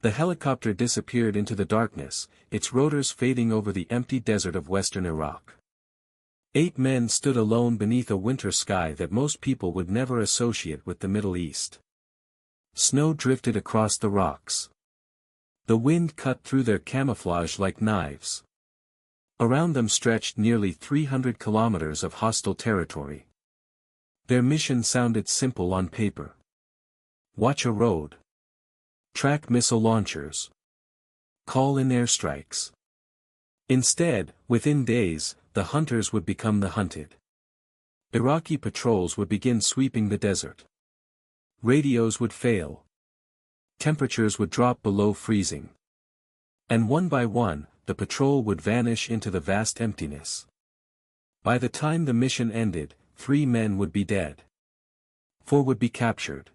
The helicopter disappeared into the darkness, its rotors fading over the empty desert of western Iraq. 8 men stood alone beneath a winter sky that most people would never associate with the Middle East. Snow drifted across the rocks. The wind cut through their camouflage like knives. Around them stretched nearly 300 kilometers of hostile territory. Their mission sounded simple on paper. Watch a road. Track missile launchers. Call in airstrikes. Instead, within days, the hunters would become the hunted. Iraqi patrols would begin sweeping the desert. Radios would fail. Temperatures would drop below freezing. And one by one, the patrol would vanish into the vast emptiness. By the time the mission ended, 3 men would be dead. 4 would be captured.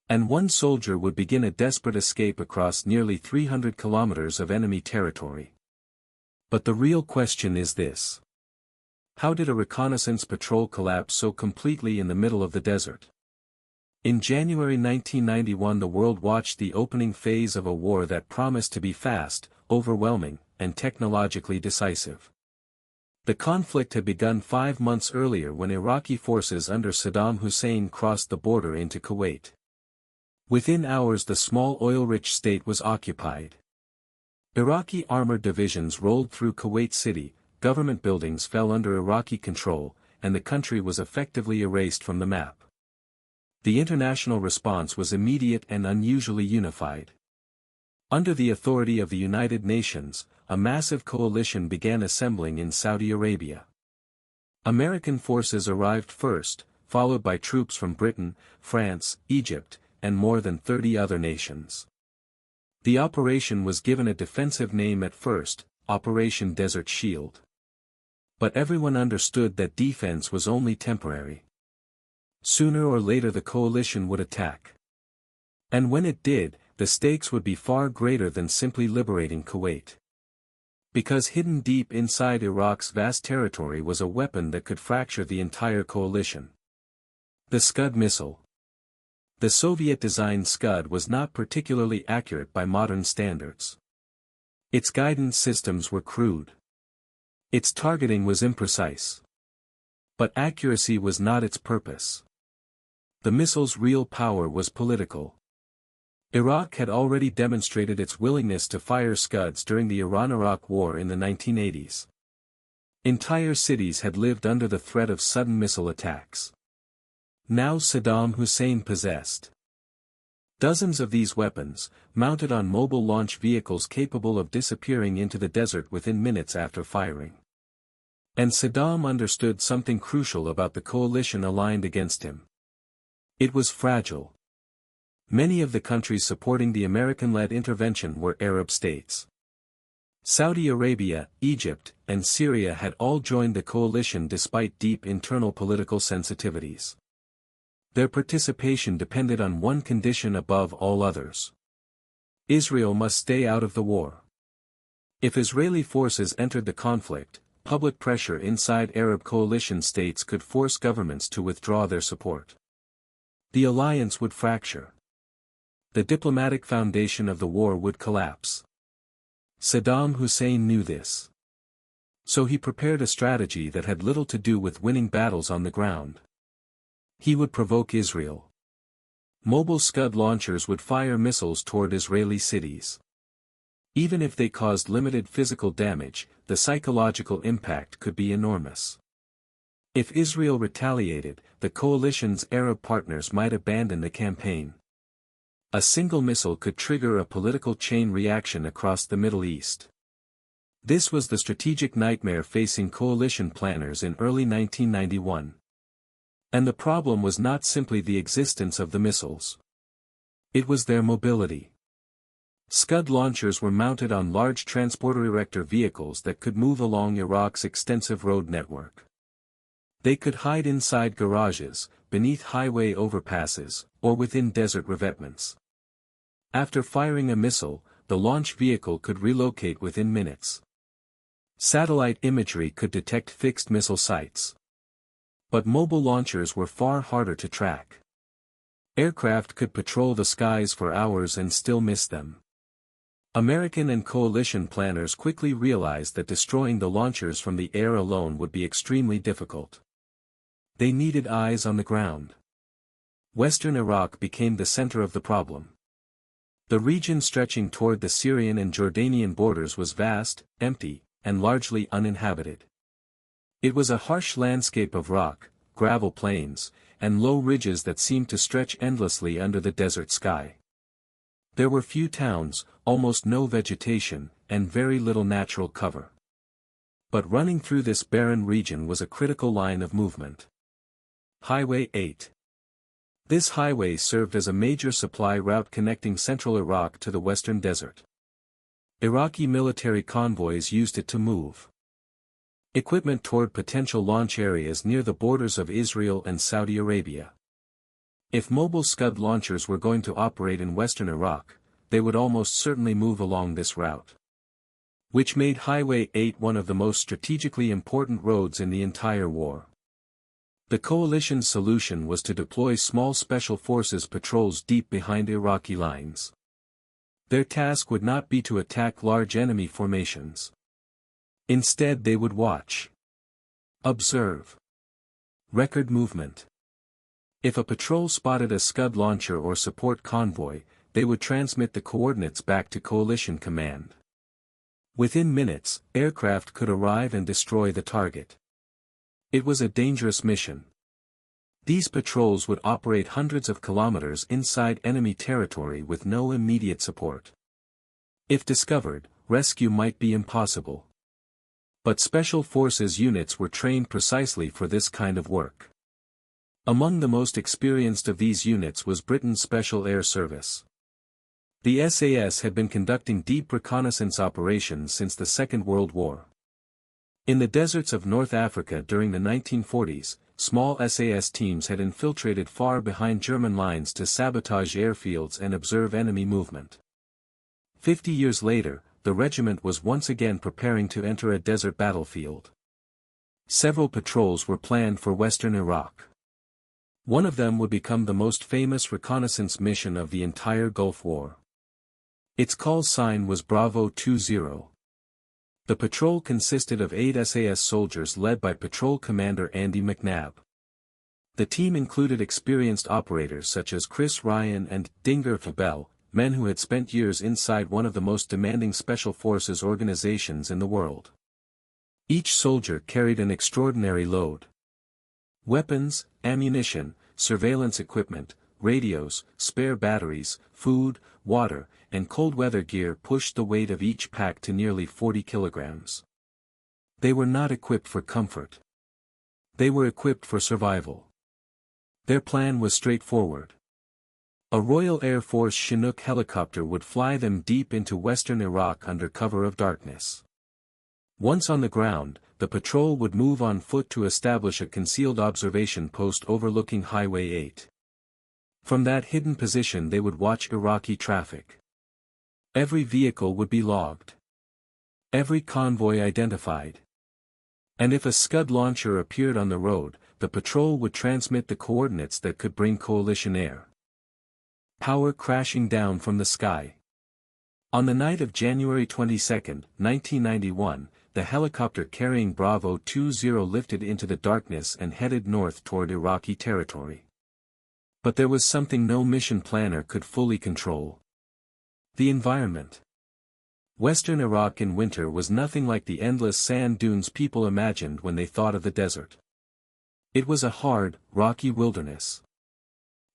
And 1 soldier would begin a desperate escape across nearly 300 kilometers of enemy territory. But the real question is this. How did a reconnaissance patrol collapse so completely in the middle of the desert? In January 1991 the world watched the opening phase of a war that promised to be fast, overwhelming, and technologically decisive. The conflict had begun 5 months earlier when Iraqi forces under Saddam Hussein crossed the border into Kuwait. Within hours the small oil-rich state was occupied. Iraqi armored divisions rolled through Kuwait City, government buildings fell under Iraqi control, and the country was effectively erased from the map. The international response was immediate and unusually unified. Under the authority of the United Nations, a massive coalition began assembling in Saudi Arabia. American forces arrived first, followed by troops from Britain, France, Egypt, and more than 30 other nations. The operation was given a defensive name at first, Operation Desert Shield. But everyone understood that defense was only temporary. Sooner or later the coalition would attack. And when it did, the stakes would be far greater than simply liberating Kuwait. Because hidden deep inside Iraq's vast territory was a weapon that could fracture the entire coalition. The Scud missile. The Soviet-designed Scud was not particularly accurate by modern standards. Its guidance systems were crude. Its targeting was imprecise. But accuracy was not its purpose. The missile's real power was political. Iraq had already demonstrated its willingness to fire Scuds during the Iran-Iraq War in the 1980s. Entire cities had lived under the threat of sudden missile attacks. Now Saddam Hussein possessed dozens of these weapons, mounted on mobile launch vehicles capable of disappearing into the desert within minutes after firing. And Saddam understood something crucial about the coalition aligned against him. It was fragile. Many of the countries supporting the American-led intervention were Arab states. Saudi Arabia, Egypt, and Syria had all joined the coalition despite deep internal political sensitivities. Their participation depended on one condition above all others. Israel must stay out of the war. If Israeli forces entered the conflict, public pressure inside Arab coalition states could force governments to withdraw their support. The alliance would fracture. The diplomatic foundation of the war would collapse. Saddam Hussein knew this. So he prepared a strategy that had little to do with winning battles on the ground. He would provoke Israel. Mobile Scud launchers would fire missiles toward Israeli cities. Even if they caused limited physical damage, the psychological impact could be enormous. If Israel retaliated, the coalition's Arab partners might abandon the campaign. A single missile could trigger a political chain reaction across the Middle East. This was the strategic nightmare facing coalition planners in early 1991. And the problem was not simply the existence of the missiles. It was their mobility. Scud launchers were mounted on large transporter-erector vehicles that could move along Iraq's extensive road network. They could hide inside garages, beneath highway overpasses, or within desert revetments. After firing a missile, the launch vehicle could relocate within minutes. Satellite imagery could detect fixed missile sites. But mobile launchers were far harder to track. Aircraft could patrol the skies for hours and still miss them. American and coalition planners quickly realized that destroying the launchers from the air alone would be extremely difficult. They needed eyes on the ground. Western Iraq became the center of the problem. The region stretching toward the Syrian and Jordanian borders was vast, empty, and largely uninhabited. It was a harsh landscape of rock, gravel plains, and low ridges that seemed to stretch endlessly under the desert sky. There were few towns, almost no vegetation, and very little natural cover. But running through this barren region was a critical line of movement. Highway 8. This highway served as a major supply route connecting central Iraq to the western desert. Iraqi military convoys used it to move equipment toward potential launch areas near the borders of Israel and Saudi Arabia. If mobile Scud launchers were going to operate in western Iraq, they would almost certainly move along this route, which made Highway 8 one of the most strategically important roads in the entire war. The coalition's solution was to deploy small special forces patrols deep behind Iraqi lines. Their task would not be to attack large enemy formations. Instead they would watch, observe, record movement. If a patrol spotted a Scud launcher or support convoy, they would transmit the coordinates back to coalition command. Within minutes, aircraft could arrive and destroy the target. It was a dangerous mission. These patrols would operate hundreds of kilometers inside enemy territory with no immediate support. If discovered, rescue might be impossible. But Special Forces units were trained precisely for this kind of work. Among the most experienced of these units was Britain's Special Air Service. The SAS had been conducting deep reconnaissance operations since the Second World War. In the deserts of North Africa during the 1940s, small SAS teams had infiltrated far behind German lines to sabotage airfields and observe enemy movement. 50 years later, the regiment was once again preparing to enter a desert battlefield. Several patrols were planned for western Iraq. One of them would become the most famous reconnaissance mission of the entire Gulf War. Its call sign was Bravo 20. The patrol consisted of 8 SAS soldiers led by Patrol Commander Andy McNabb. The team included experienced operators such as Chris Ryan and Dinger Fabel, men who had spent years inside one of the most demanding special forces organizations in the world. Each soldier carried an extraordinary load. Weapons, ammunition, surveillance equipment, radios, spare batteries, food, water, and cold weather gear pushed the weight of each pack to nearly 40 kilograms. They were not equipped for comfort. They were equipped for survival. Their plan was straightforward. A Royal Air Force Chinook helicopter would fly them deep into western Iraq under cover of darkness. Once on the ground, the patrol would move on foot to establish a concealed observation post overlooking Highway 8. From that hidden position they would watch Iraqi traffic. Every vehicle would be logged. Every convoy identified. And if a Scud launcher appeared on the road, the patrol would transmit the coordinates that could bring coalition air power crashing down from the sky. On the night of January 22, 1991, the helicopter carrying Bravo 20 lifted into the darkness and headed north toward Iraqi territory. But there was something no mission planner could fully control. The environment. Western Iraq in winter was nothing like the endless sand dunes people imagined when they thought of the desert. It was a hard, rocky wilderness.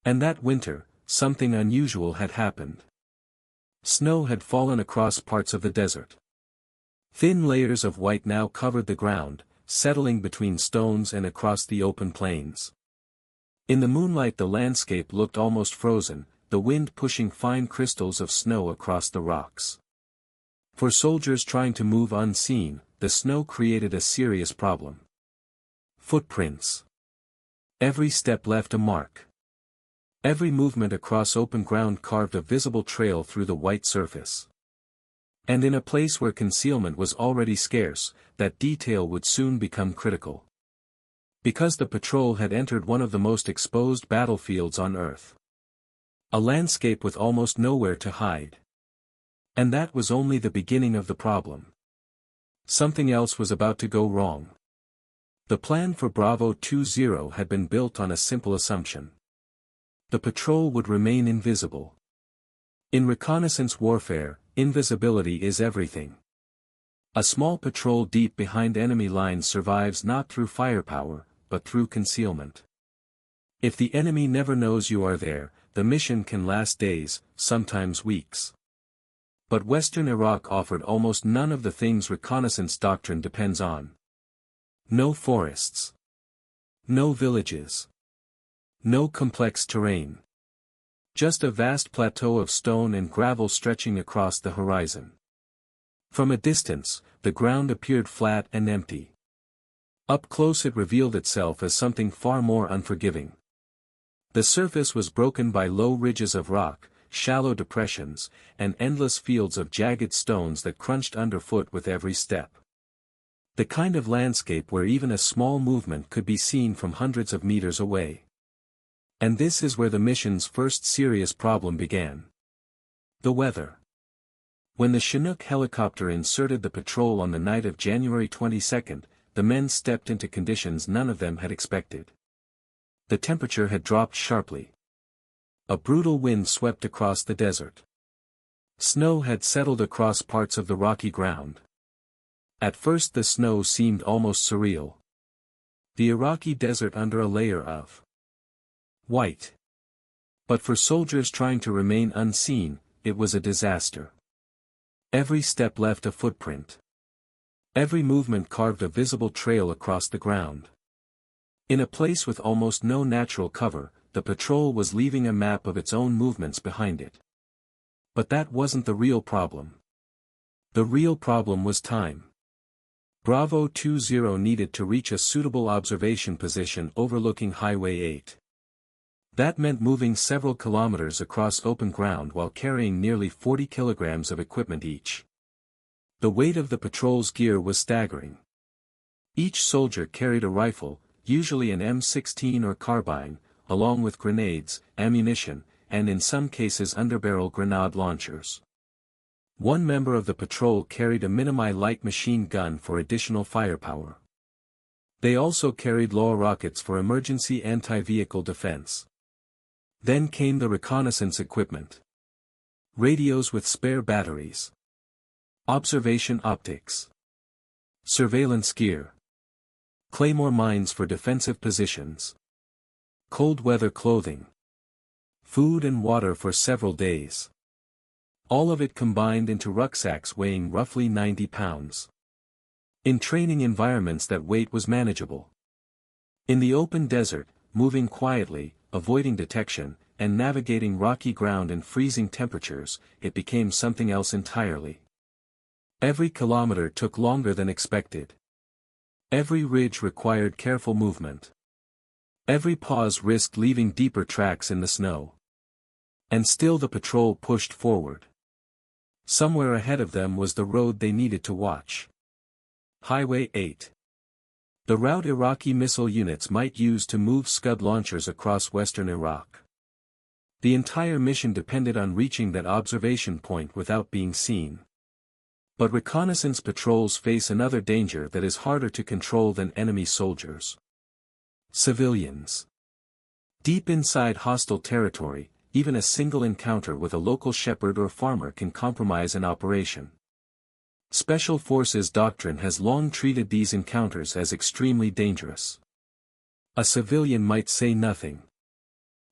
And that winter, something unusual had happened. Snow had fallen across parts of the desert. Thin layers of white now covered the ground, settling between stones and across the open plains. In the moonlight the landscape looked almost frozen, the wind pushing fine crystals of snow across the rocks. For soldiers trying to move unseen, the snow created a serious problem. Footprints. Every step left a mark. Every movement across open ground carved a visible trail through the white surface. And in a place where concealment was already scarce, that detail would soon become critical. Because the patrol had entered one of the most exposed battlefields on Earth. A landscape with almost nowhere to hide. And that was only the beginning of the problem. Something else was about to go wrong. The plan for Bravo 20 had been built on a simple assumption. The patrol would remain invisible. In reconnaissance warfare, invisibility is everything. A small patrol deep behind enemy lines survives not through firepower, but through concealment. If the enemy never knows you are there, the mission can last days, sometimes weeks. But Western Iraq offered almost none of the things reconnaissance doctrine depends on. No forests. No villages. No complex terrain. Just a vast plateau of stone and gravel stretching across the horizon. From a distance, the ground appeared flat and empty. Up close it revealed itself as something far more unforgiving. The surface was broken by low ridges of rock, shallow depressions, and endless fields of jagged stones that crunched underfoot with every step. The kind of landscape where even a small movement could be seen from hundreds of meters away. And this is where the mission's first serious problem began. The weather. When the Chinook helicopter inserted the patrol on the night of January 22, the men stepped into conditions none of them had expected. The temperature had dropped sharply. A brutal wind swept across the desert. Snow had settled across parts of the rocky ground. At first the snow seemed almost surreal. The Iraqi desert under a layer of white. But for soldiers trying to remain unseen, it was a disaster. Every step left a footprint. Every movement carved a visible trail across the ground. In a place with almost no natural cover, the patrol was leaving a map of its own movements behind it. But that wasn't the real problem. The real problem was time. Bravo 20 needed to reach a suitable observation position overlooking Highway 8. That meant moving several kilometers across open ground while carrying nearly 40 kilograms of equipment each. The weight of the patrol's gear was staggering. Each soldier carried a rifle, usually an M16 or carbine, along with grenades, ammunition, and in some cases underbarrel grenade launchers. One member of the patrol carried a Minimi light machine gun for additional firepower. They also carried LAW rockets for emergency anti-vehicle defense. Then came the reconnaissance equipment. Radios with spare batteries. Observation optics. Surveillance gear. Claymore mines for defensive positions. Cold weather clothing. Food and water for several days. All of it combined into rucksacks weighing roughly 90 pounds. In training environments that weight was manageable. In the open desert, moving quietly, avoiding detection, and navigating rocky ground in freezing temperatures, it became something else entirely. Every kilometer took longer than expected. Every ridge required careful movement. Every pause risked leaving deeper tracks in the snow. And still the patrol pushed forward. Somewhere ahead of them was the road they needed to watch. Highway 8. The route Iraqi missile units might use to move Scud launchers across western Iraq. The entire mission depended on reaching that observation point without being seen. But reconnaissance patrols face another danger that is harder to control than enemy soldiers. Civilians. Deep inside hostile territory, even a single encounter with a local shepherd or farmer can compromise an operation. Special Forces doctrine has long treated these encounters as extremely dangerous. A civilian might say nothing.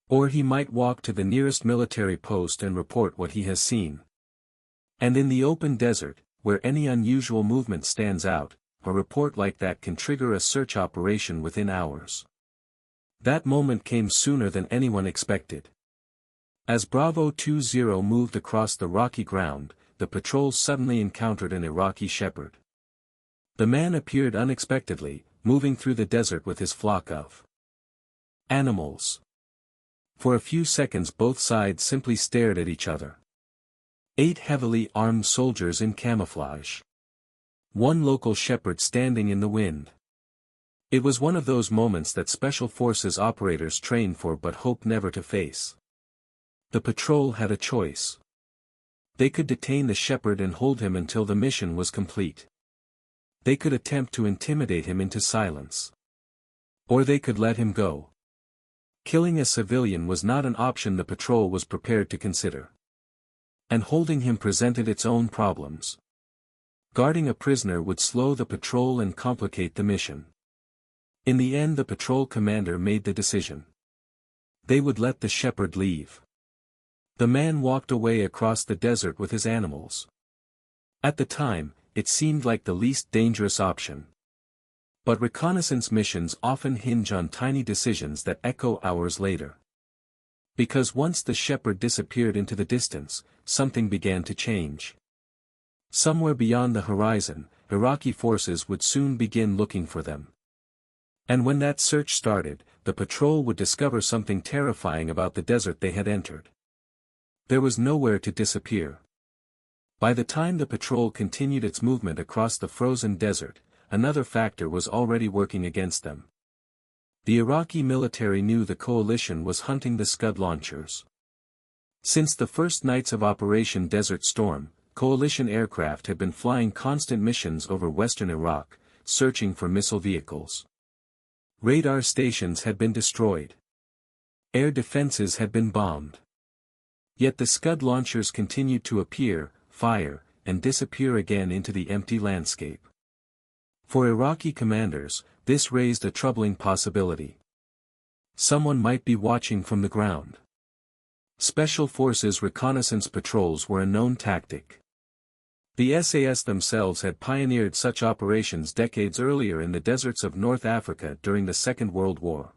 Or he might walk to the nearest military post and report what he has seen. And in the open desert, where any unusual movement stands out, a report like that can trigger a search operation within hours. That moment came sooner than anyone expected. As Bravo 20 moved across the rocky ground, the patrol suddenly encountered an Iraqi shepherd. The man appeared unexpectedly, moving through the desert with his flock of animals. For a few seconds both sides simply stared at each other. 8 heavily armed soldiers in camouflage. One local shepherd standing in the wind. It was one of those moments that Special Forces operators train for but hope never to face. The patrol had a choice. They could detain the shepherd and hold him until the mission was complete. They could attempt to intimidate him into silence. Or they could let him go. Killing a civilian was not an option the patrol was prepared to consider. And holding him presented its own problems. Guarding a prisoner would slow the patrol and complicate the mission. In the end, the patrol commander made the decision. They would let the shepherd leave. The man walked away across the desert with his animals. At the time, it seemed like the least dangerous option. But reconnaissance missions often hinge on tiny decisions that echo hours later. Because once the shepherd disappeared into the distance, something began to change. Somewhere beyond the horizon, Iraqi forces would soon begin looking for them. And when that search started, the patrol would discover something terrifying about the desert they had entered. There was nowhere to disappear. By the time the patrol continued its movement across the frozen desert, another factor was already working against them. The Iraqi military knew the coalition was hunting the Scud launchers. Since the first nights of Operation Desert Storm, coalition aircraft had been flying constant missions over western Iraq, searching for missile vehicles. Radar stations had been destroyed. Air defenses had been bombed. Yet the Scud launchers continued to appear, fire, and disappear again into the empty landscape. For Iraqi commanders, this raised a troubling possibility. Someone might be watching from the ground. Special Forces reconnaissance patrols were a known tactic. The SAS themselves had pioneered such operations decades earlier in the deserts of North Africa during the Second World War.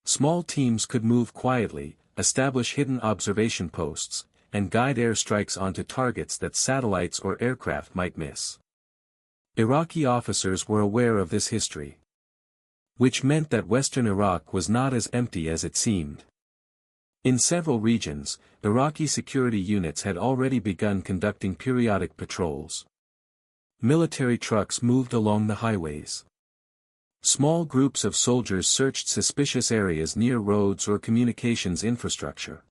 Small teams could move quietly, establish hidden observation posts, and guide airstrikes onto targets that satellites or aircraft might miss. Iraqi officers were aware of this history. Which meant that western Iraq was not as empty as it seemed. In several regions, Iraqi security units had already begun conducting periodic patrols. Military trucks moved along the highways. Small groups of soldiers searched suspicious areas near roads or communications infrastructure.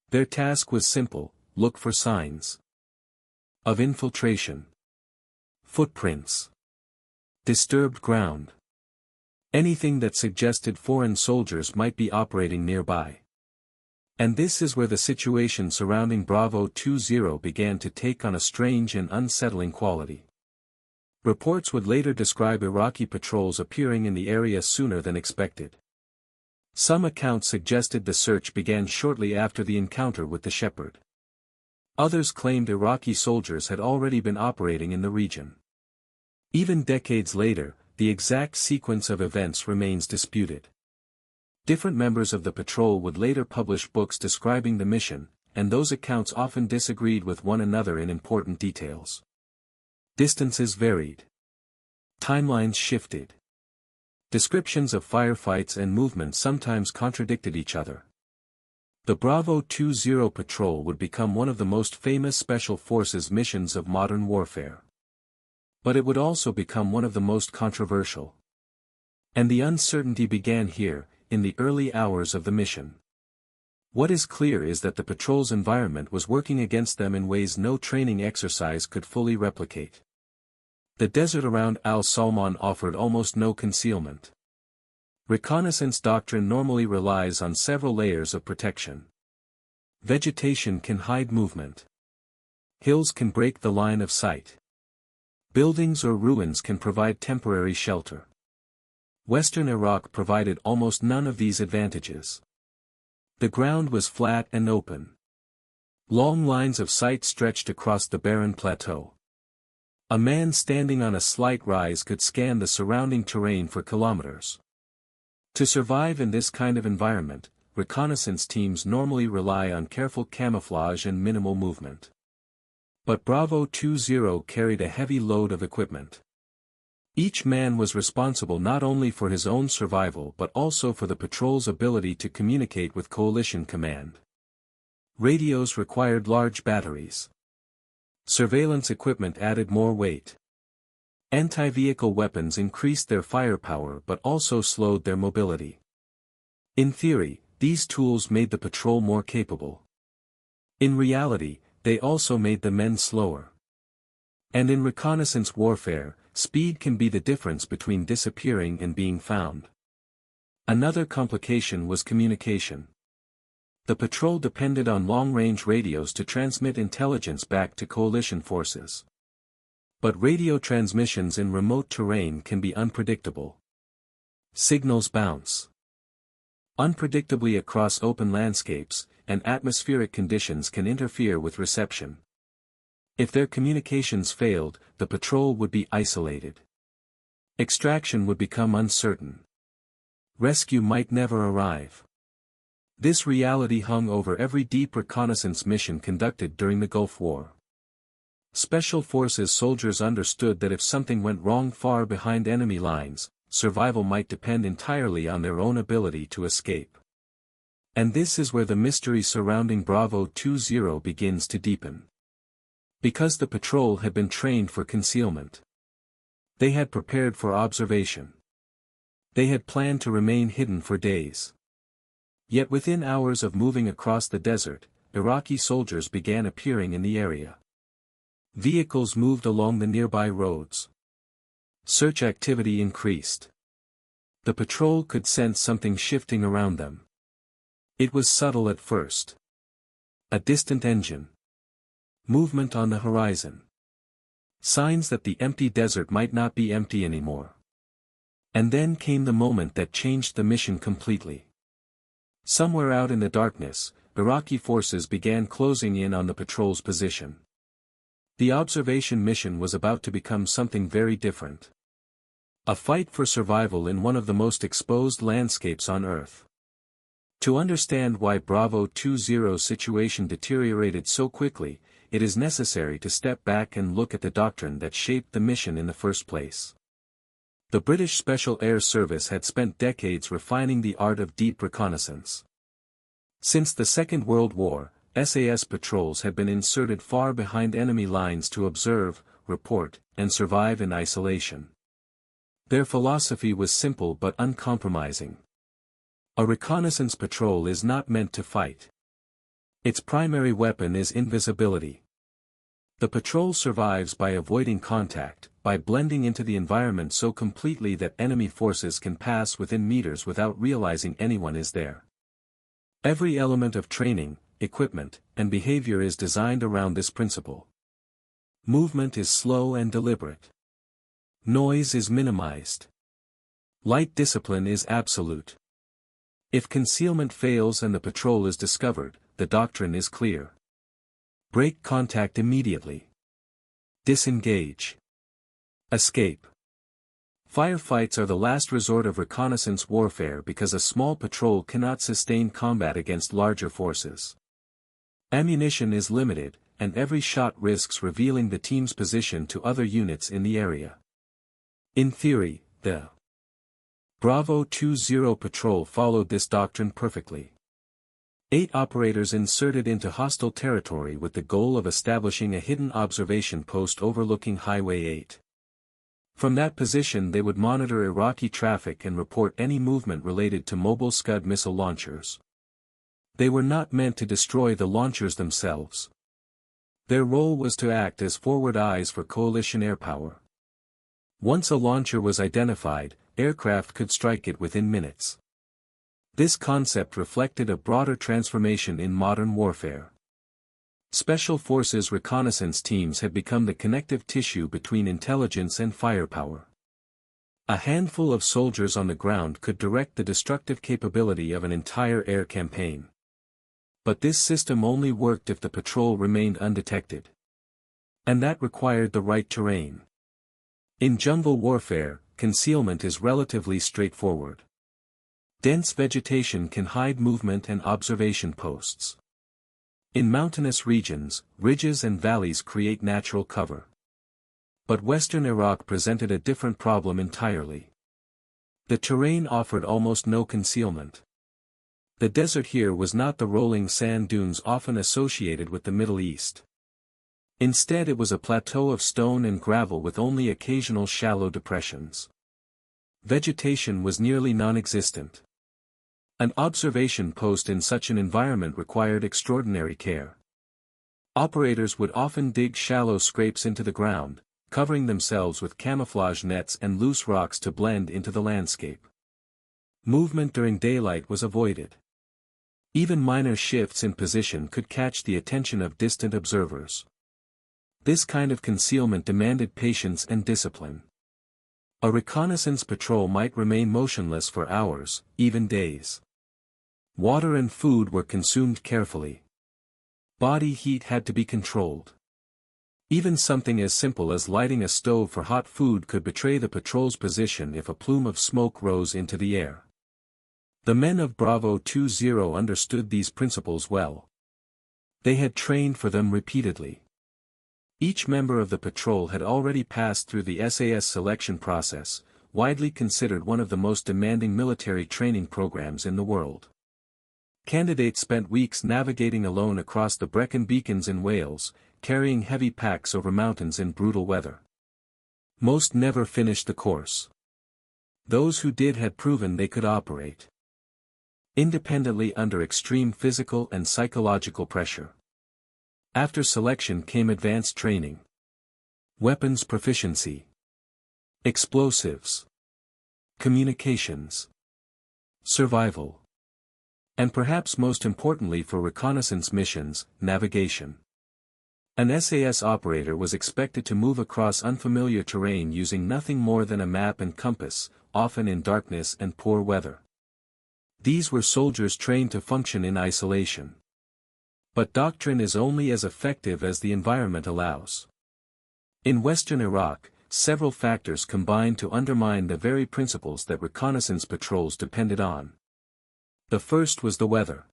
Their task was simple: look for signs of infiltration, footprints, disturbed ground, anything that suggested foreign soldiers might be operating nearby. And this is where the situation surrounding Bravo 20 began to take on a strange and unsettling quality. Reports would later describe Iraqi patrols appearing in the area sooner than expected. Some accounts suggested the search began shortly after the encounter with the shepherd. Others claimed Iraqi soldiers had already been operating in the region. Even decades later, the exact sequence of events remains disputed. Different members of the patrol would later publish books describing the mission, and those accounts often disagreed with one another in important details. Distances varied. Timelines shifted. Descriptions of firefights and movement sometimes contradicted each other. The Bravo 20 patrol would become one of the most famous Special Forces missions of modern warfare. But it would also become one of the most controversial. And the uncertainty began here, in the early hours of the mission. What is clear is that the patrol's environment was working against them in ways no training exercise could fully replicate. The desert around Al Salman offered almost no concealment. Reconnaissance doctrine normally relies on several layers of protection. Vegetation can hide movement. Hills can break the line of sight. Buildings or ruins can provide temporary shelter. Western Iraq provided almost none of these advantages. The ground was flat and open. Long lines of sight stretched across the barren plateau. A man standing on a slight rise could scan the surrounding terrain for kilometers. To survive in this kind of environment, reconnaissance teams normally rely on careful camouflage and minimal movement. But Bravo 20 carried a heavy load of equipment. Each man was responsible not only for his own survival but also for the patrol's ability to communicate with coalition command. Radios required large batteries. Surveillance equipment added more weight. Anti-vehicle weapons increased their firepower but also slowed their mobility. In theory, these tools made the patrol more capable. In reality, they also made the men slower. And in reconnaissance warfare, speed can be the difference between disappearing and being found. Another complication was communication. The patrol depended on long-range radios to transmit intelligence back to coalition forces. But radio transmissions in remote terrain can be unpredictable. Signals bounce unpredictably across open landscapes, and atmospheric conditions can interfere with reception. If their communications failed, the patrol would be isolated. Extraction would become uncertain. Rescue might never arrive. This reality hung over every deep reconnaissance mission conducted during the Gulf War. Special Forces soldiers understood that if something went wrong far behind enemy lines, survival might depend entirely on their own ability to escape. And this is where the mystery surrounding Bravo 20 begins to deepen. Because the patrol had been trained for concealment. They had prepared for observation. They had planned to remain hidden for days. Yet within hours of moving across the desert, Iraqi soldiers began appearing in the area. Vehicles moved along the nearby roads. Search activity increased. The patrol could sense something shifting around them. It was subtle at first. A distant engine. Movement on the horizon. Signs that the empty desert might not be empty anymore. And then came the moment that changed the mission completely. Somewhere out in the darkness, Iraqi forces began closing in on the patrol's position. The observation mission was about to become something very different. A fight for survival in one of the most exposed landscapes on Earth. To understand why Bravo 20's situation deteriorated so quickly, it is necessary to step back and look at the doctrine that shaped the mission in the first place. The British Special Air Service had spent decades refining the art of deep reconnaissance. Since the Second World War, SAS patrols had been inserted far behind enemy lines to observe, report, and survive in isolation. Their philosophy was simple but uncompromising. A reconnaissance patrol is not meant to fight. Its primary weapon is invisibility. The patrol survives by avoiding contact, by blending into the environment so completely that enemy forces can pass within meters without realizing anyone is there. Every element of training, equipment, and behavior is designed around this principle. Movement is slow and deliberate. Noise is minimized. Light discipline is absolute. If concealment fails and the patrol is discovered, the doctrine is clear. Break contact immediately. Disengage. Escape. Firefights are the last resort of reconnaissance warfare because a small patrol cannot sustain combat against larger forces. Ammunition is limited, and every shot risks revealing the team's position to other units in the area. In theory, the Bravo 20 patrol followed this doctrine perfectly. 8 operators inserted into hostile territory with the goal of establishing a hidden observation post overlooking Highway 8. From that position they would monitor Iraqi traffic and report any movement related to mobile Scud missile launchers. They were not meant to destroy the launchers themselves. Their role was to act as forward eyes for coalition air power. Once a launcher was identified, aircraft could strike it within minutes. This concept reflected a broader transformation in modern warfare. Special Forces reconnaissance teams had become the connective tissue between intelligence and firepower. A handful of soldiers on the ground could direct the destructive capability of an entire air campaign. But this system only worked if the patrol remained undetected. And that required the right terrain. In jungle warfare, concealment is relatively straightforward. Dense vegetation can hide movement and observation posts. In mountainous regions, ridges and valleys create natural cover. But western Iraq presented a different problem entirely. The terrain offered almost no concealment. The desert here was not the rolling sand dunes often associated with the Middle East. Instead it was a plateau of stone and gravel with only occasional shallow depressions. Vegetation was nearly non-existent. An observation post in such an environment required extraordinary care. Operators would often dig shallow scrapes into the ground, covering themselves with camouflage nets and loose rocks to blend into the landscape. Movement during daylight was avoided. Even minor shifts in position could catch the attention of distant observers. This kind of concealment demanded patience and discipline. A reconnaissance patrol might remain motionless for hours, even days. Water and food were consumed carefully. Body heat had to be controlled. Even something as simple as lighting a stove for hot food could betray the patrol's position if a plume of smoke rose into the air. The men of Bravo 20 understood these principles well. They had trained for them repeatedly. Each member of the patrol had already passed through the SAS selection process, widely considered one of the most demanding military training programs in the world. Candidates spent weeks navigating alone across the Brecon Beacons in Wales, carrying heavy packs over mountains in brutal weather. Most never finished the course. Those who did had proven they could operate independently under extreme physical and psychological pressure. After selection came advanced training. Weapons proficiency. Explosives. Communications. Survival. And perhaps most importantly for reconnaissance missions, navigation. An SAS operator was expected to move across unfamiliar terrain using nothing more than a map and compass, often in darkness and poor weather. These were soldiers trained to function in isolation. But doctrine is only as effective as the environment allows. In western Iraq, several factors combined to undermine the very principles that reconnaissance patrols depended on. The first was the weather.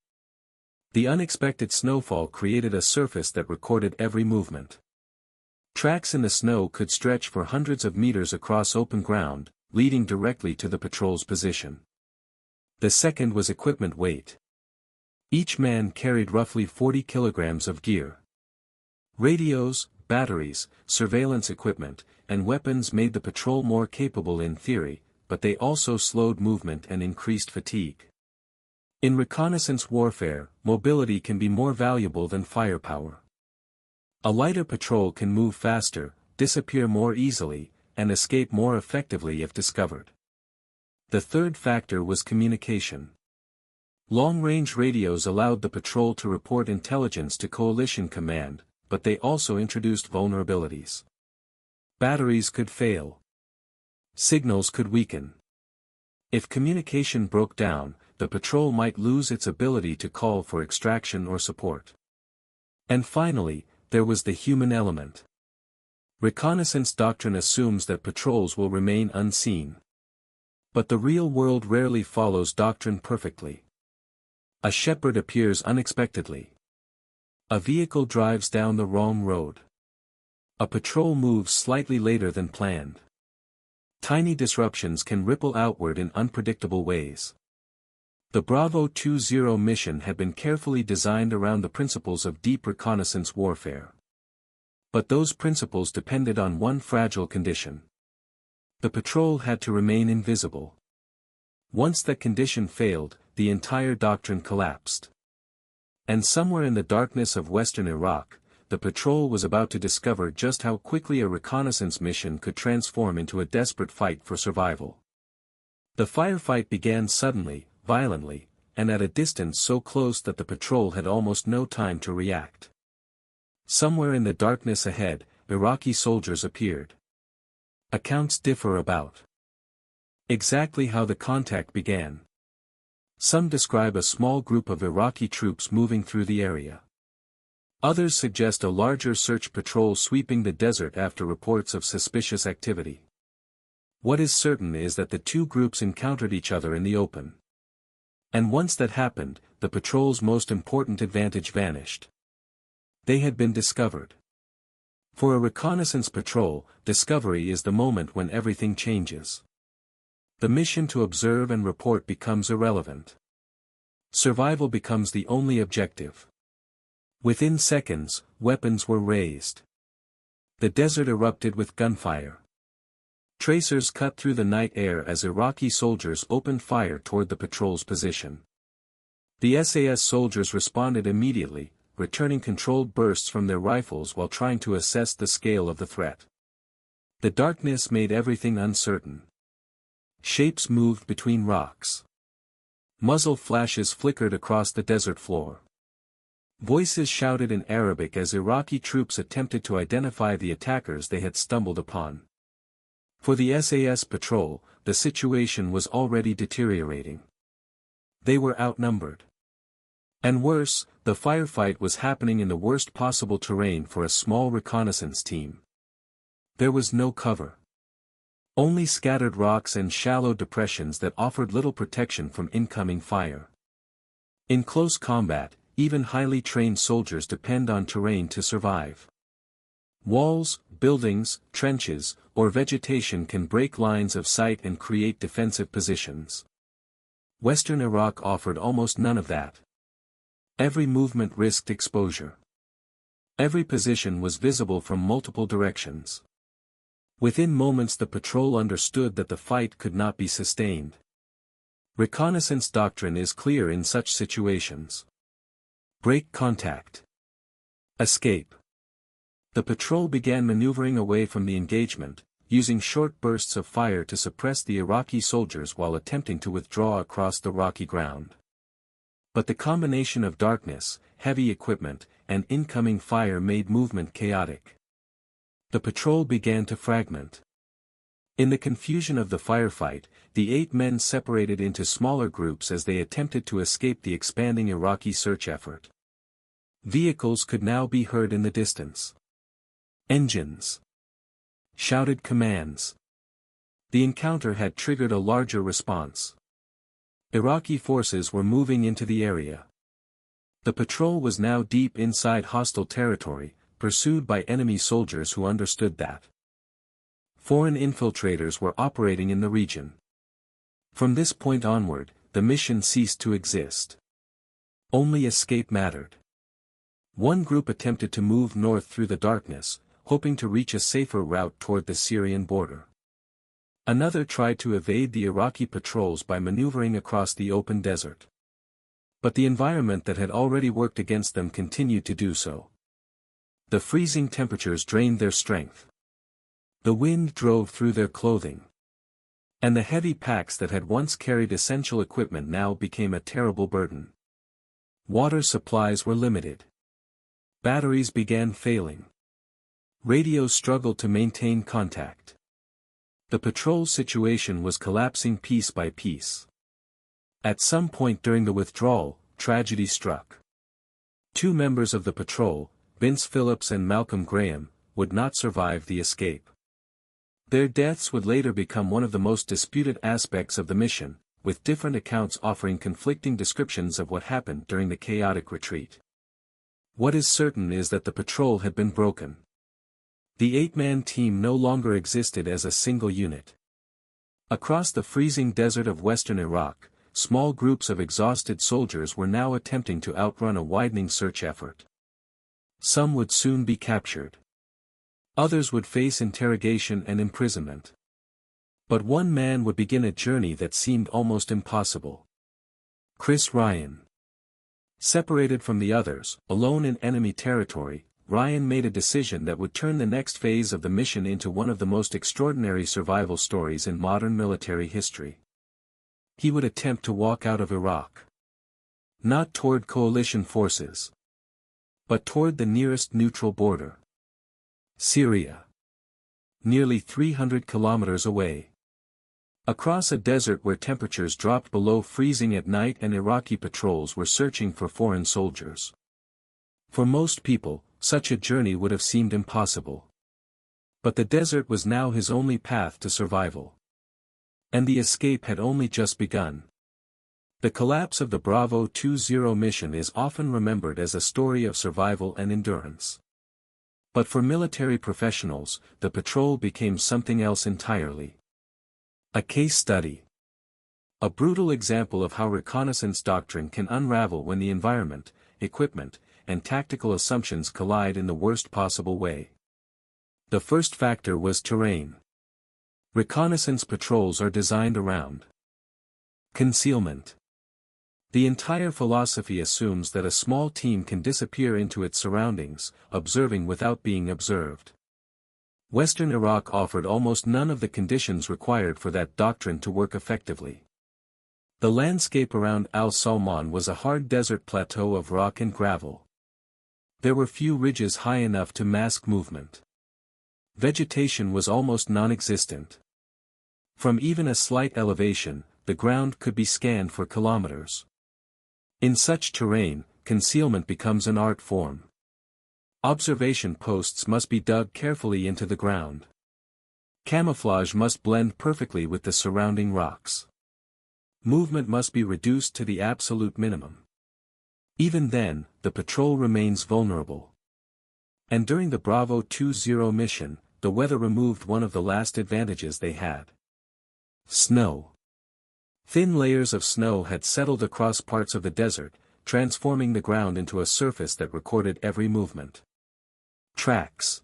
The unexpected snowfall created a surface that recorded every movement. Tracks in the snow could stretch for hundreds of meters across open ground, leading directly to the patrol's position. The second was equipment weight. Each man carried roughly 40 kilograms of gear. Radios, batteries, surveillance equipment, and weapons made the patrol more capable in theory, but they also slowed movement and increased fatigue. In reconnaissance warfare, mobility can be more valuable than firepower. A lighter patrol can move faster, disappear more easily, and escape more effectively if discovered. The third factor was communication. Long-range radios allowed the patrol to report intelligence to coalition command, but they also introduced vulnerabilities. Batteries could fail. Signals could weaken. If communication broke down, the patrol might lose its ability to call for extraction or support. And finally, there was the human element. Reconnaissance doctrine assumes that patrols will remain unseen. But the real world rarely follows doctrine perfectly. A shepherd appears unexpectedly. A vehicle drives down the wrong road. A patrol moves slightly later than planned. Tiny disruptions can ripple outward in unpredictable ways. The Bravo 20 mission had been carefully designed around the principles of deep reconnaissance warfare. But those principles depended on one fragile condition. The patrol had to remain invisible. Once that condition failed, the entire doctrine collapsed. And somewhere in the darkness of western Iraq, the patrol was about to discover just how quickly a reconnaissance mission could transform into a desperate fight for survival. The firefight began suddenly, violently, and at a distance so close that the patrol had almost no time to react. Somewhere in the darkness ahead, Iraqi soldiers appeared. Accounts differ about exactly how the contact began. Some describe a small group of Iraqi troops moving through the area. Others suggest a larger search patrol sweeping the desert after reports of suspicious activity. What is certain is that the two groups encountered each other in the open. And once that happened, the patrol's most important advantage vanished. They had been discovered. For a reconnaissance patrol, discovery is the moment when everything changes. The mission to observe and report becomes irrelevant. Survival becomes the only objective. Within seconds, weapons were raised. The desert erupted with gunfire. Tracers cut through the night air as Iraqi soldiers opened fire toward the patrol's position. The SAS soldiers responded immediately, returning controlled bursts from their rifles while trying to assess the scale of the threat. The darkness made everything uncertain. Shapes moved between rocks. Muzzle flashes flickered across the desert floor. Voices shouted in Arabic as Iraqi troops attempted to identify the attackers they had stumbled upon. For the SAS patrol, the situation was already deteriorating. They were outnumbered. And worse, the firefight was happening in the worst possible terrain for a small reconnaissance team. There was no cover. Only scattered rocks and shallow depressions that offered little protection from incoming fire. In close combat, even highly trained soldiers depend on terrain to survive. Walls, buildings, trenches, or vegetation can break lines of sight and create defensive positions. Western Iraq offered almost none of that. Every movement risked exposure. Every position was visible from multiple directions. Within moments the patrol understood that the fight could not be sustained. Reconnaissance doctrine is clear in such situations. Break contact. Escape. The patrol began maneuvering away from the engagement, using short bursts of fire to suppress the Iraqi soldiers while attempting to withdraw across the rocky ground. But the combination of darkness, heavy equipment, and incoming fire made movement chaotic. The patrol began to fragment. In the confusion of the firefight, the 8 men separated into smaller groups as they attempted to escape the expanding Iraqi search effort. Vehicles could now be heard in the distance. Engines shouted commands. The encounter had triggered a larger response. Iraqi forces were moving into the area. The patrol was now deep inside hostile territory, pursued by enemy soldiers who understood that foreign infiltrators were operating in the region. From this point onward, the mission ceased to exist. Only escape mattered. One group attempted to move north through the darkness, hoping to reach a safer route toward the Syrian border. Another tried to evade the Iraqi patrols by maneuvering across the open desert. But the environment that had already worked against them continued to do so. The freezing temperatures drained their strength. The wind drove through their clothing. And the heavy packs that had once carried essential equipment now became a terrible burden. Water supplies were limited. Batteries began failing. Radios struggled to maintain contact. The patrol situation was collapsing piece by piece. At some point during the withdrawal, tragedy struck. 2 members of the patrol, Vince Phillips and Malcolm Graham, would not survive the escape. Their deaths would later become one of the most disputed aspects of the mission, with different accounts offering conflicting descriptions of what happened during the chaotic retreat. What is certain is that the patrol had been broken. The 8-man team no longer existed as a single unit. Across the freezing desert of western Iraq, small groups of exhausted soldiers were now attempting to outrun a widening search effort. Some would soon be captured. Others would face interrogation and imprisonment. But one man would begin a journey that seemed almost impossible. Chris Ryan. Separated from the others, alone in enemy territory, Ryan made a decision that would turn the next phase of the mission into one of the most extraordinary survival stories in modern military history. He would attempt to walk out of Iraq. Not toward coalition forces, but toward the nearest neutral border. Syria. Nearly 300 kilometers away. Across a desert where temperatures dropped below freezing at night and Iraqi patrols were searching for foreign soldiers. For most people, such a journey would have seemed impossible. But the desert was now his only path to survival. And the escape had only just begun. The collapse of the Bravo 20 mission is often remembered as a story of survival and endurance. But for military professionals, the patrol became something else entirely. A case study. A brutal example of how reconnaissance doctrine can unravel when the environment, equipment, and tactical assumptions collide in the worst possible way. The first factor was terrain. Reconnaissance patrols are designed around concealment. The entire philosophy assumes that a small team can disappear into its surroundings, observing without being observed. Western Iraq offered almost none of the conditions required for that doctrine to work effectively. The landscape around Al-Salman was a hard desert plateau of rock and gravel. There were few ridges high enough to mask movement. Vegetation was almost non-existent. From even a slight elevation, the ground could be scanned for kilometers. In such terrain, concealment becomes an art form. Observation posts must be dug carefully into the ground. Camouflage must blend perfectly with the surrounding rocks. Movement must be reduced to the absolute minimum. Even then, the patrol remains vulnerable. And during the Bravo 20 mission, the weather removed one of the last advantages they had. Snow. Thin layers of snow had settled across parts of the desert, transforming the ground into a surface that recorded every movement. Tracks.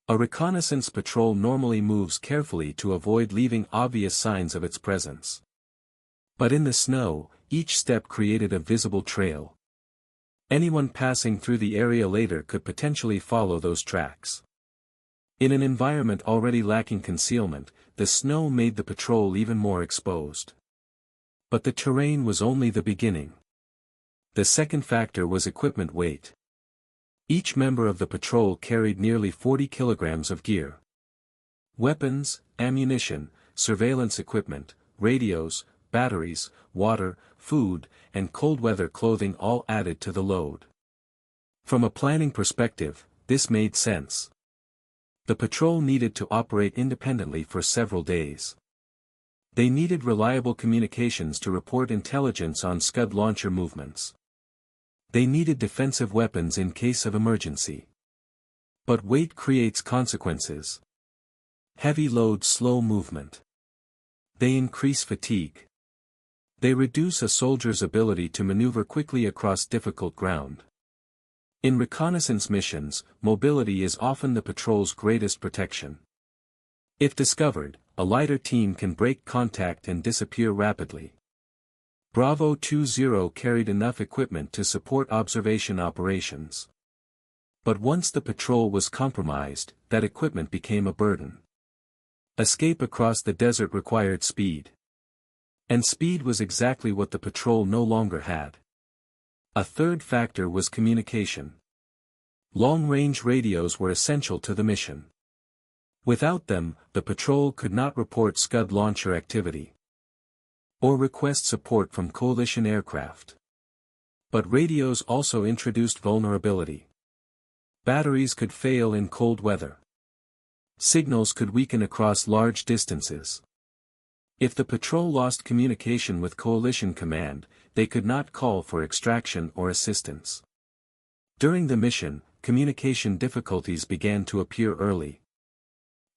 A reconnaissance patrol normally moves carefully to avoid leaving obvious signs of its presence. But in the snow, each step created a visible trail. Anyone passing through the area later could potentially follow those tracks. In an environment already lacking concealment, the snow made the patrol even more exposed. But the terrain was only the beginning. The second factor was equipment weight. Each member of the patrol carried nearly 40 kilograms of gear. Weapons, ammunition, surveillance equipment, radios, batteries, water, food, and cold-weather clothing all added to the load. From a planning perspective, this made sense. The patrol needed to operate independently for several days. They needed reliable communications to report intelligence on Scud launcher movements. They needed defensive weapons in case of emergency. But weight creates consequences. Heavy loads slow movement. They increase fatigue. They reduce a soldier's ability to maneuver quickly across difficult ground. In reconnaissance missions, mobility is often the patrol's greatest protection. If discovered, a lighter team can break contact and disappear rapidly. Bravo 20 carried enough equipment to support observation operations. But once the patrol was compromised, that equipment became a burden. Escape across the desert required speed. And speed was exactly what the patrol no longer had. A third factor was communication. Long-range radios were essential to the mission. Without them, the patrol could not report Scud launcher activity or request support from coalition aircraft. But radios also introduced vulnerability. Batteries could fail in cold weather. Signals could weaken across large distances. If the patrol lost communication with coalition command, they could not call for extraction or assistance. During the mission, communication difficulties began to appear early.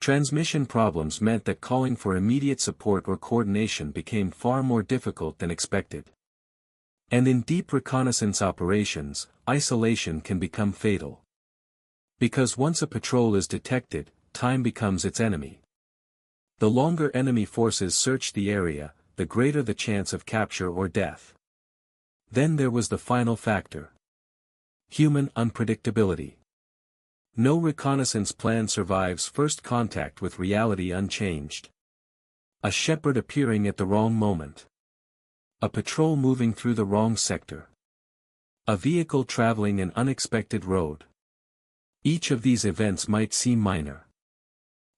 Transmission problems meant that calling for immediate support or coordination became far more difficult than expected. And in deep reconnaissance operations, isolation can become fatal. Because once a patrol is detected, time becomes its enemy. The longer enemy forces search the area, the greater the chance of capture or death. Then there was the final factor. Human unpredictability. No reconnaissance plan survives first contact with reality unchanged. A shepherd appearing at the wrong moment. A patrol moving through the wrong sector. A vehicle traveling an unexpected road. Each of these events might seem minor.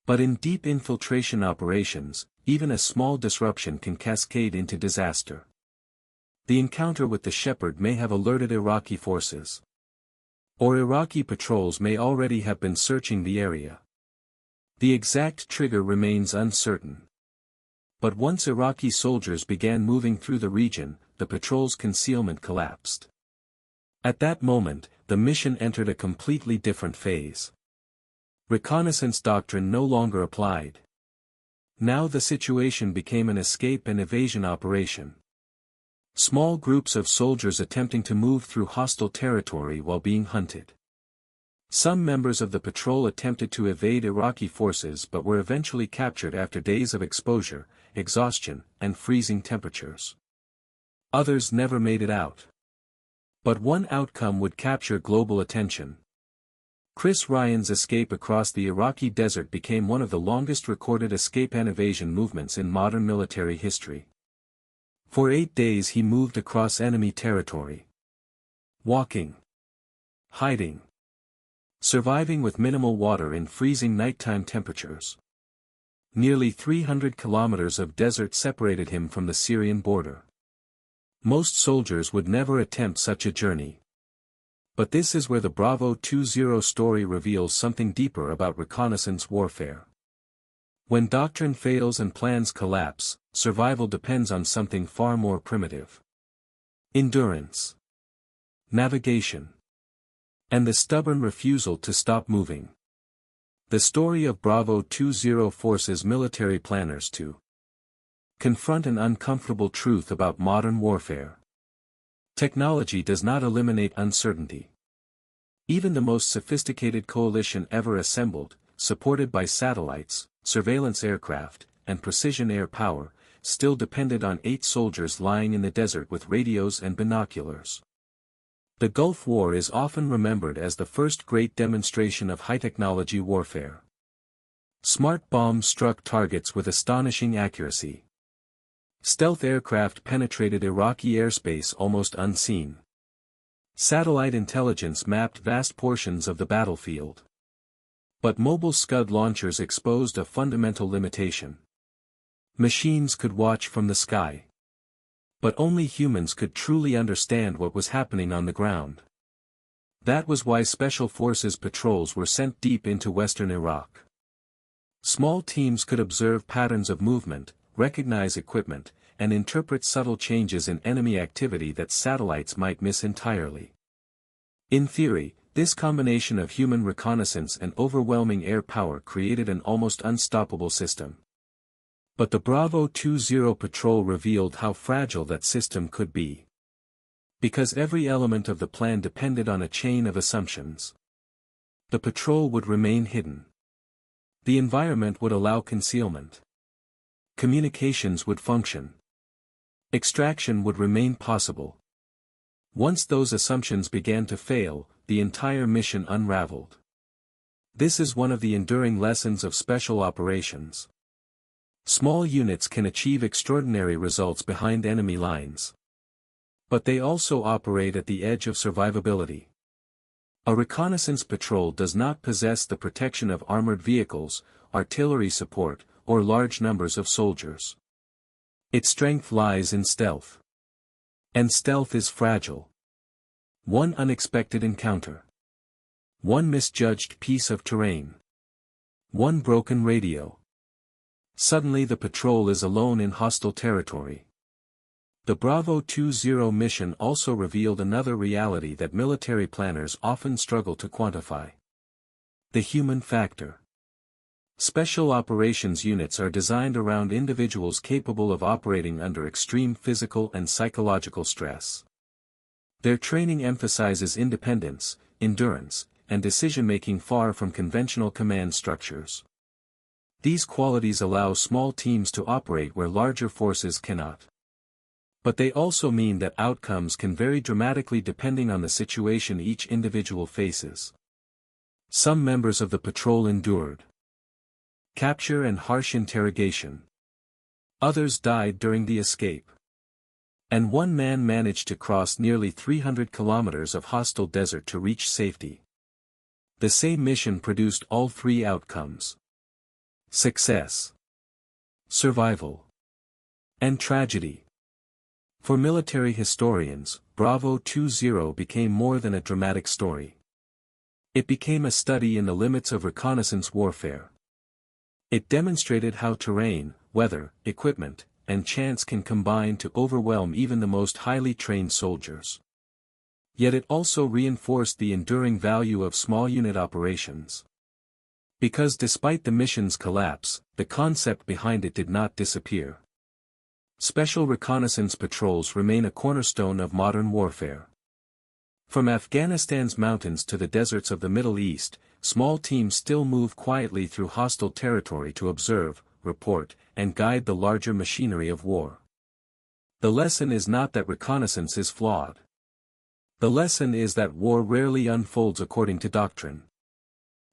But in deep infiltration operations, even a small disruption can cascade into disaster. The encounter with the shepherd may have alerted Iraqi forces. Or Iraqi patrols may already have been searching the area. The exact trigger remains uncertain. But once Iraqi soldiers began moving through the region, the patrol's concealment collapsed. At that moment, the mission entered a completely different phase. Reconnaissance doctrine no longer applied. Now the situation became an escape and evasion operation. Small groups of soldiers attempting to move through hostile territory while being hunted. Some members of the patrol attempted to evade Iraqi forces but were eventually captured after days of exposure, exhaustion, and freezing temperatures. Others never made it out. But one outcome would capture global attention. Chris Ryan's escape across the Iraqi desert became one of the longest recorded escape and evasion movements in modern military history. For 8 days he moved across enemy territory. Walking. Hiding. Surviving with minimal water in freezing nighttime temperatures. Nearly 300 kilometers of desert separated him from the Syrian border. Most soldiers would never attempt such a journey. But this is where the Bravo 20 story reveals something deeper about reconnaissance warfare. When doctrine fails and plans collapse, survival depends on something far more primitive. Endurance. Navigation. And the stubborn refusal to stop moving. The story of Bravo 20 forces military planners to confront an uncomfortable truth about modern warfare. Technology does not eliminate uncertainty. Even the most sophisticated coalition ever assembled, supported by satellites, surveillance aircraft, and precision air power, still depended on 8 soldiers lying in the desert with radios and binoculars. The Gulf War is often remembered as the first great demonstration of high-technology warfare. Smart bombs struck targets with astonishing accuracy. Stealth aircraft penetrated Iraqi airspace almost unseen. Satellite intelligence mapped vast portions of the battlefield. But mobile Scud launchers exposed a fundamental limitation. Machines could watch from the sky. But only humans could truly understand what was happening on the ground. That was why Special Forces patrols were sent deep into western Iraq. Small teams could observe patterns of movement, recognize equipment, and interpret subtle changes in enemy activity that satellites might miss entirely. In theory, this combination of human reconnaissance and overwhelming air power created an almost unstoppable system. But the Bravo 20 patrol revealed how fragile that system could be. Because every element of the plan depended on a chain of assumptions. The patrol would remain hidden. The environment would allow concealment. Communications would function. Extraction would remain possible. Once those assumptions began to fail, the entire mission unraveled. This is one of the enduring lessons of special operations. Small units can achieve extraordinary results behind enemy lines. But they also operate at the edge of survivability. A reconnaissance patrol does not possess the protection of armored vehicles, artillery support, or large numbers of soldiers. Its strength lies in stealth. And stealth is fragile. One unexpected encounter. One misjudged piece of terrain. One broken radio. Suddenly the patrol is alone in hostile territory. The Bravo 20 mission also revealed another reality that military planners often struggle to quantify. The human factor. Special operations units are designed around individuals capable of operating under extreme physical and psychological stress. Their training emphasizes independence, endurance, and decision-making far from conventional command structures. These qualities allow small teams to operate where larger forces cannot. But they also mean that outcomes can vary dramatically depending on the situation each individual faces. Some members of the patrol endured capture and harsh interrogation. Others died during the escape. And one man managed to cross nearly 300 kilometers of hostile desert to reach safety. The same mission produced all 3 outcomes: success, survival, and tragedy. For military historians, Bravo 20 became more than a dramatic story. It became a study in the limits of reconnaissance warfare. It demonstrated how terrain, weather, equipment, and chance can combine to overwhelm even the most highly trained soldiers. Yet it also reinforced the enduring value of small unit operations. Because despite the mission's collapse, the concept behind it did not disappear. Special reconnaissance patrols remain a cornerstone of modern warfare. From Afghanistan's mountains to the deserts of the Middle East, small teams still move quietly through hostile territory to observe, report, and guide the larger machinery of war. The lesson is not that reconnaissance is flawed. The lesson is that war rarely unfolds according to doctrine.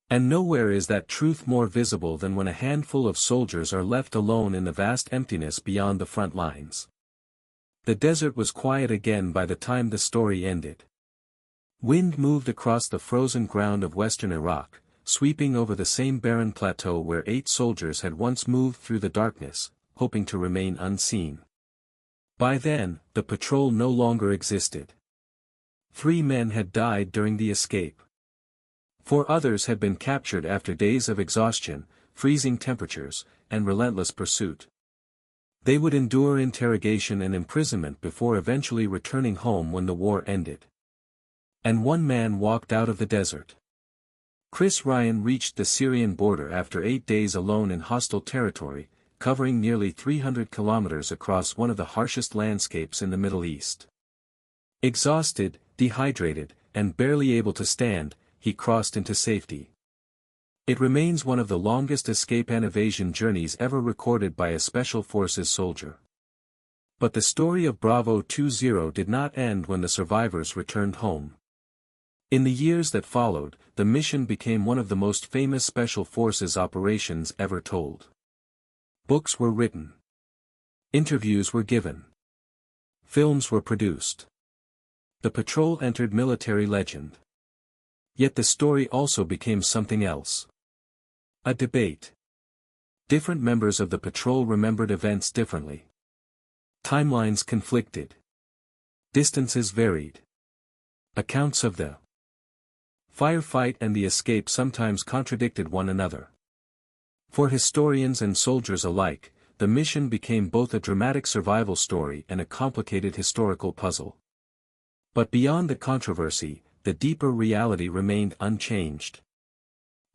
And nowhere is that truth more visible than when a handful of soldiers are left alone in the vast emptiness beyond the front lines. The desert was quiet again by the time the story ended. Wind moved across the frozen ground of western Iraq, sweeping over the same barren plateau where 8 soldiers had once moved through the darkness, hoping to remain unseen. By then, the patrol no longer existed. 3 men had died during the escape. 4 others had been captured after days of exhaustion, freezing temperatures, and relentless pursuit. They would endure interrogation and imprisonment before eventually returning home when the war ended. And 1 man walked out of the desert. Chris Ryan reached the Syrian border after 8 days alone in hostile territory, covering nearly 300 kilometers across one of the harshest landscapes in the Middle East. Exhausted, dehydrated, and barely able to stand, he crossed into safety. It remains one of the longest escape and evasion journeys ever recorded by a Special Forces soldier. But the story of Bravo 20 did not end when the survivors returned home. In the years that followed, the mission became one of the most famous Special Forces operations ever told. Books were written. Interviews were given. Films were produced. The patrol entered military legend. Yet the story also became something else. A debate. Different members of the patrol remembered events differently. Timelines conflicted. Distances varied. Accounts of the firefight and the escape sometimes contradicted one another. For historians and soldiers alike, the mission became both a dramatic survival story and a complicated historical puzzle. But beyond the controversy, the deeper reality remained unchanged.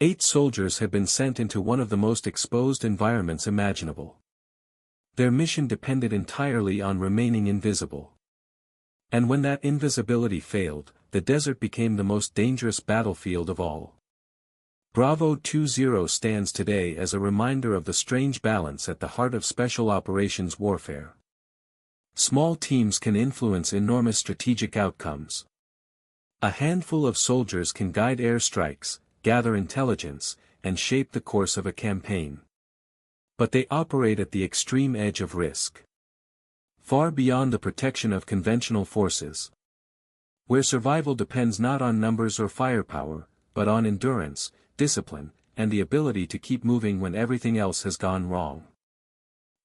8 soldiers had been sent into one of the most exposed environments imaginable. Their mission depended entirely on remaining invisible. And when that invisibility failed, the desert became the most dangerous battlefield of all. Bravo 20 stands today as a reminder of the strange balance at the heart of special operations warfare. Small teams can influence enormous strategic outcomes. A handful of soldiers can guide airstrikes, gather intelligence, and shape the course of a campaign. But they operate at the extreme edge of risk. Far beyond the protection of conventional forces. Where survival depends not on numbers or firepower, but on endurance, discipline, and the ability to keep moving when everything else has gone wrong.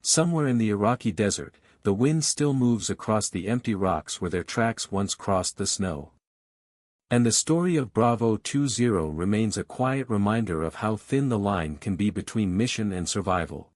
Somewhere in the Iraqi desert, the wind still moves across the empty rocks where their tracks once crossed the snow. And the story of Bravo 20 remains a quiet reminder of how thin the line can be between mission and survival.